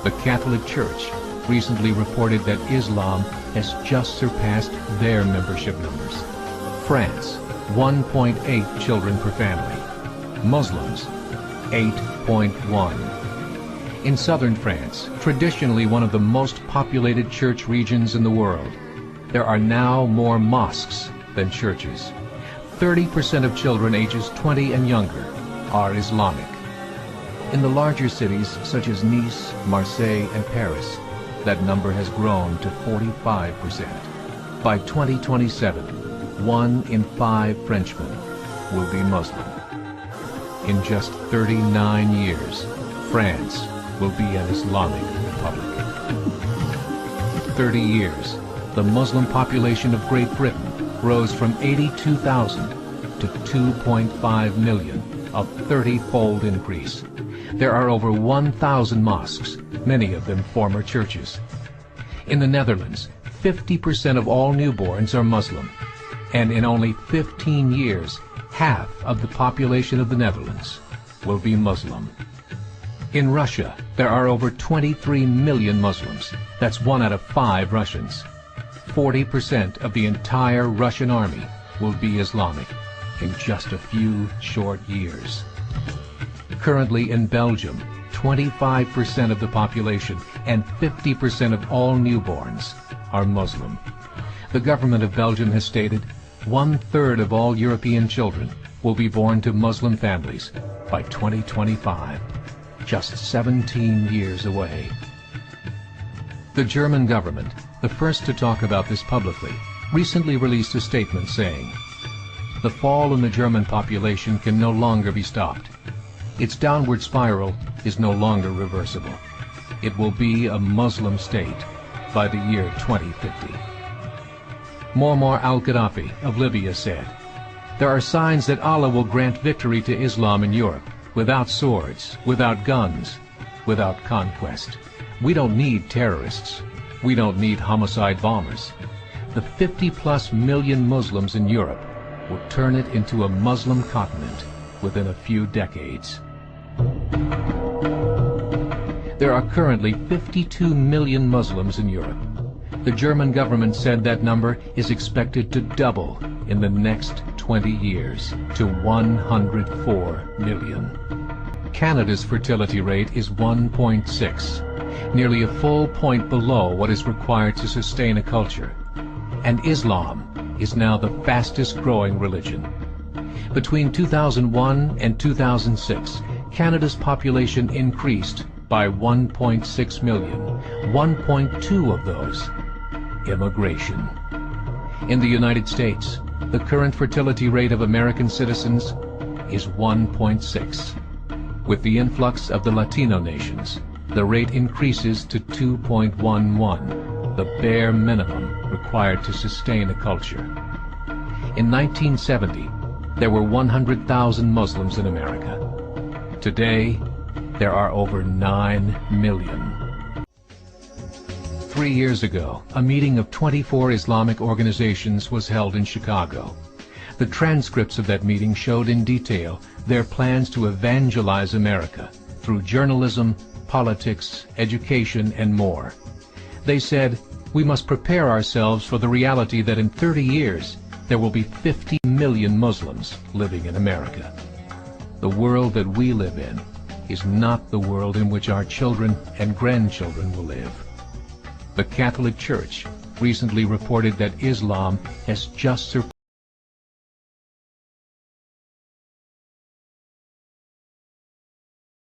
The Catholic Church recently reported that Islam has just surpassed their membership numbers. France, 1.8 children per family. Muslims, 8.1. In southern France, traditionally one of the most populated church regions in the world, there are now more mosques than churches. 30% of children ages 20 and younger are Islamic. In the larger cities such as Nice, Marseille, and Paris, that number has grown to 45%. By 2027, 1 in 5 Frenchmen will be Muslim. In just 39 years, France will be an Islamic republic. 30 years, the Muslim population of Great Britain rose from 82,000 to 2.5 million, a 30-fold increase. There are over 1,000 mosques, many of them former churches. In the Netherlands, 50% of all newborns are Muslim, and in only 15 years, half of the population of the Netherlands will be Muslim. In Russia, there are over 23 million Muslims. That's 1 out of 5 Russians. 40% of the entire Russian army will be Islamic in just a few short years. Currently in Belgium, 25% of the population and 50% of all newborns are Muslim. The government of Belgium has stated 1/3 of all European children will be born to Muslim families by 2025, just 17 years away. The German government, the first to talk about this publicly, recently released a statement saying, "The fall in the German population can no longer be stopped. Its downward spiral is no longer reversible. It will be a Muslim state by the year 2050. Muammar al-Gaddafi of Libya said, "There are signs that Allah will grant victory to Islam in Europe, without swords, without guns, without conquest. We don't need terrorists. We don't need homicide bombers. The 50+ million Muslims in Europe will turn it into a Muslim continent within a few decades." There are currently 52 million Muslims in Europe. The German government said that number is expected to double in the next 20 years to 104 million. Canada's fertility rate is 1.6, nearly a full point below what is required to sustain a culture. And Islam is now the fastest growing religion. Between 2001 and 2006, Canada's population increased by 1.6 million, 1.2 of those immigration. In the United States, the current fertility rate of American citizens is 1.6. With the influx of the Latino nations, the rate increases to 2.11, the bare minimum required to sustain a culture. In 1970, there were 100,000 Muslims in America. Today, there are over 9 million. 3 years ago, a meeting of 24 Islamic organizations was held in Chicago. The transcripts of that meeting showed in detail their plans to evangelize America through journalism, politics, education, and more. They said, "We must prepare ourselves for the reality that in 30 years, there will be 50 million Muslims living in America. The world that we live in is not the world in which our children and grandchildren will live." The Catholic Church recently reported that Islam has just surpassed